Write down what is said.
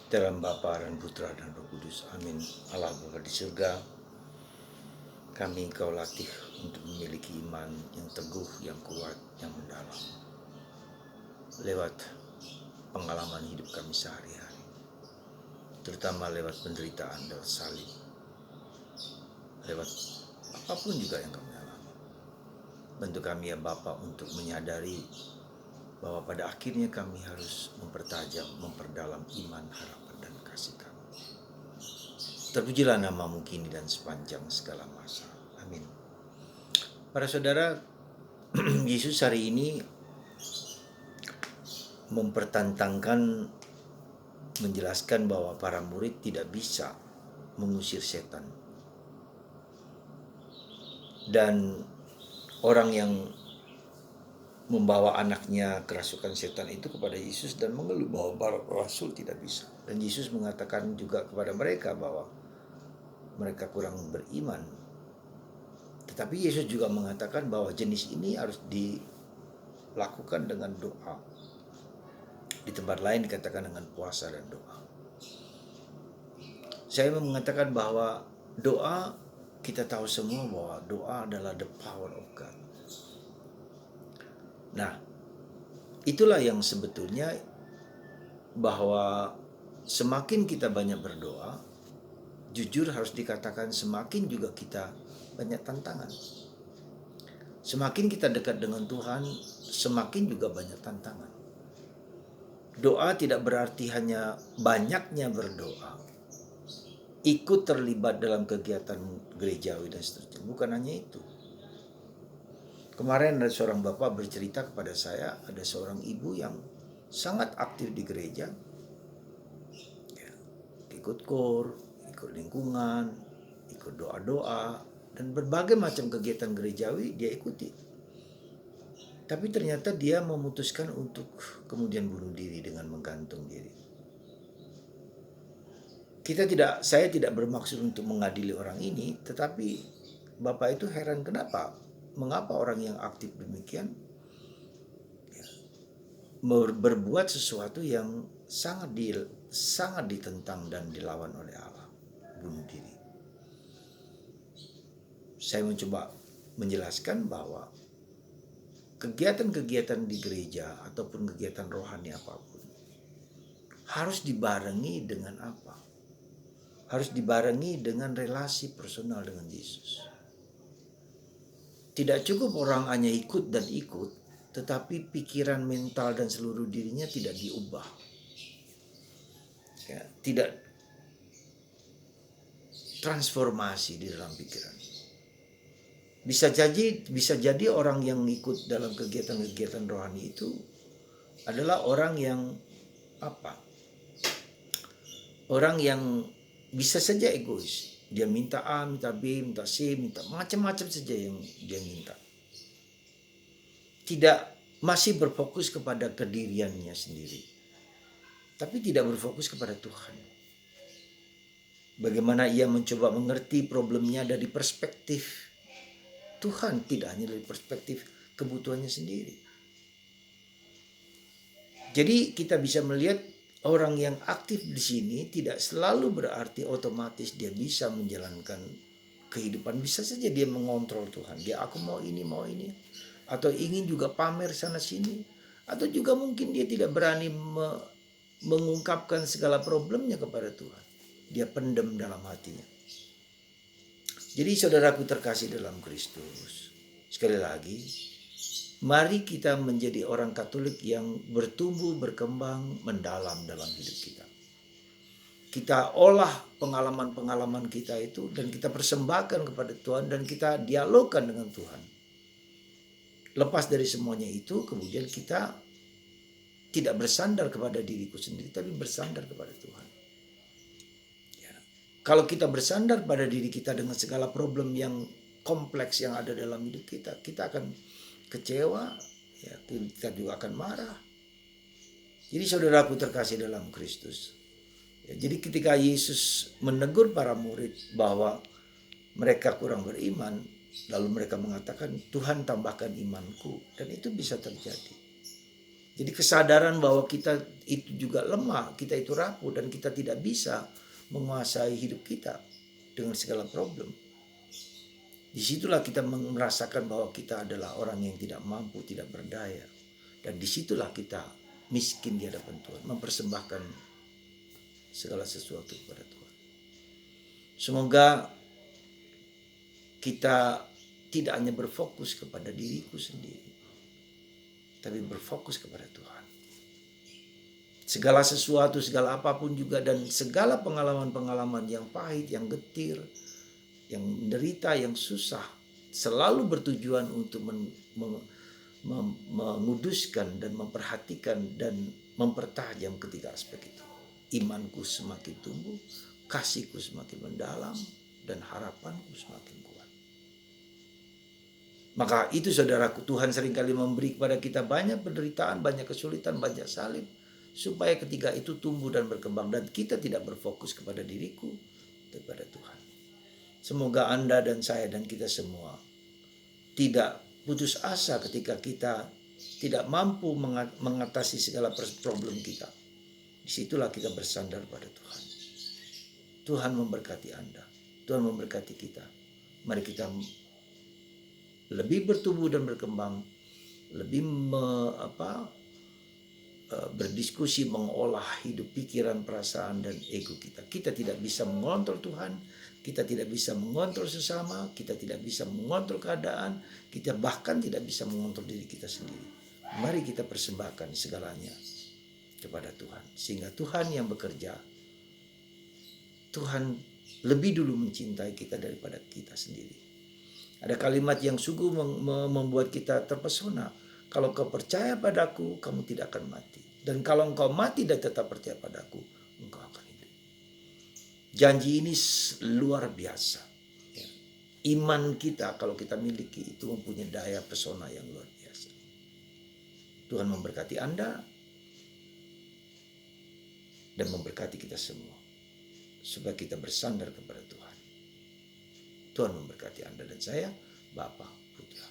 Dalam Bapa dan Putra dan Roh Kudus. Amin. Allah Bapa di surga, kami Engkau latih untuk memiliki iman yang teguh, yang kuat, yang mendalam. Lewat pengalaman hidup kami sehari-hari. Terutama lewat penderitaan dan salib. Lewat apapun juga yang kami alami. Bantu kami ya Bapa untuk menyadari bahwa pada akhirnya kami harus mempertajam, memperdalam iman, harapan, dan kasih kami. Terpujilah namamu kini dan sepanjang segala masa. Amin. Para saudara, Yesus hari ini mempertentangkan, menjelaskan bahwa para murid tidak bisa mengusir setan. Dan orang yang membawa anaknya kerasukan setan itu kepada Yesus dan mengeluh bahwa para rasul tidak bisa. Dan Yesus mengatakan juga kepada mereka bahwa mereka kurang beriman. Tetapi Yesus juga mengatakan bahwa jenis ini harus dilakukan dengan doa. Di tempat lain dikatakan dengan puasa dan doa. Saya mengatakan bahwa doa, kita tahu semua bahwa doa adalah the power of God. Nah, itulah yang sebetulnya bahwa semakin kita banyak berdoa, jujur harus dikatakan semakin juga kita banyak tantangan. Semakin kita dekat dengan Tuhan, semakin juga banyak tantangan. Doa tidak berarti hanya banyaknya berdoa, ikut terlibat dalam kegiatan gerejawi dan seterusnya. Bukan hanya itu. Kemarin ada seorang bapak bercerita kepada saya, ada seorang ibu yang sangat aktif di gereja, ya, ikut kor, ikut lingkungan, ikut doa-doa, dan berbagai macam kegiatan gerejawi dia ikuti. Tapi ternyata dia memutuskan untuk kemudian bunuh diri dengan menggantung diri. Saya tidak bermaksud untuk mengadili orang ini, tetapi bapak itu heran mengapa orang yang aktif demikian berbuat sesuatu yang sangat ditentang dan dilawan oleh Allah, bunuh diri. Saya mencoba menjelaskan bahwa kegiatan-kegiatan di gereja ataupun kegiatan rohani apapun harus dibarengi dengan apa? Harus dibarengi dengan relasi personal dengan Yesus. Tidak cukup orang hanya ikut dan ikut, tetapi pikiran, mental, dan seluruh dirinya tidak diubah. Ya, tidak transformasi di dalam pikiran. Bisa jadi orang yang ikut dalam kegiatan-kegiatan rohani itu adalah orang yang apa? Orang yang bisa saja egois. Dia minta A, minta B, minta C, minta macam-macam saja yang dia minta. Tidak masih berfokus kepada kediriannya sendiri. Tapi tidak berfokus kepada Tuhan. Bagaimana ia mencoba mengerti problemnya dari perspektif Tuhan, tidak hanya dari perspektif kebutuhannya sendiri. Jadi kita bisa melihat orang yang aktif di sini tidak selalu berarti otomatis dia bisa menjalankan kehidupan. Bisa saja dia mengontrol Tuhan. Aku mau ini. Atau ingin juga pamer sana sini. Atau juga mungkin dia tidak berani mengungkapkan segala problemnya kepada Tuhan. Dia pendam dalam hatinya. Jadi saudaraku terkasih dalam Kristus, sekali lagi, mari kita menjadi orang Katolik yang bertumbuh, berkembang, mendalam dalam hidup kita. Kita olah pengalaman-pengalaman kita itu dan kita persembahkan kepada Tuhan dan kita dialogkan dengan Tuhan. Lepas dari semuanya itu, kemudian kita tidak bersandar kepada diriku sendiri, tapi bersandar kepada Tuhan. Ya. Kalau kita bersandar pada diri kita dengan segala problem yang kompleks yang ada dalam hidup kita, kita akan kecewa, ya, kita juga akan marah. Jadi saudaraku terkasih dalam Kristus, ya, jadi ketika Yesus menegur para murid bahwa mereka kurang beriman, lalu mereka mengatakan, Tuhan tambahkan imanku, dan itu bisa terjadi. Jadi kesadaran bahwa kita itu juga lemah, kita itu rapuh, dan kita tidak bisa menguasai hidup kita dengan segala problem. Disitulah kita merasakan bahwa kita adalah orang yang tidak mampu, tidak berdaya. Dan disitulah kita miskin di hadapan Tuhan, mempersembahkan segala sesuatu kepada Tuhan. Semoga kita tidak hanya berfokus kepada diriku sendiri, tapi berfokus kepada Tuhan. Segala sesuatu, segala apapun juga, dan segala pengalaman-pengalaman yang pahit, yang getir, yang menderita, yang susah, selalu bertujuan untuk menguduskan dan memperhatikan dan mempertajam ketiga aspek itu. Imanku semakin tumbuh, kasihku semakin mendalam, dan harapanku semakin kuat. Maka itu saudaraku, Tuhan seringkali memberi kepada kita banyak penderitaan, banyak kesulitan, banyak salib, supaya ketiga itu tumbuh dan berkembang, dan kita tidak berfokus kepada diriku, kepada Tuhan. Semoga Anda dan saya dan kita semua tidak putus asa ketika kita tidak mampu mengatasi segala problem kita. Disitulah kita bersandar pada Tuhan. Tuhan memberkati Anda, Tuhan memberkati kita. Mari kita lebih bertumbuh dan berkembang, lebih berdiskusi, mengolah hidup, pikiran, perasaan, dan ego kita. Kita tidak bisa mengontrol Tuhan, kita tidak bisa mengontrol sesama, kita tidak bisa mengontrol keadaan, kita bahkan tidak bisa mengontrol diri kita sendiri. Mari kita persembahkan segalanya kepada Tuhan, sehingga Tuhan yang bekerja. Tuhan lebih dulu mencintai kita daripada kita sendiri. Ada kalimat yang sungguh membuat kita terpesona. Kalau kau percaya padaku, kamu tidak akan mati. Dan kalau engkau mati dan tetap percaya padaku, engkau akan hidup. Janji ini luar biasa. Iman kita kalau kita miliki itu mempunyai daya pesona yang luar biasa. Tuhan memberkati Anda dan memberkati kita semua, supaya kita bersandar kepada Tuhan. Tuhan memberkati Anda dan saya, Bapa, Putra,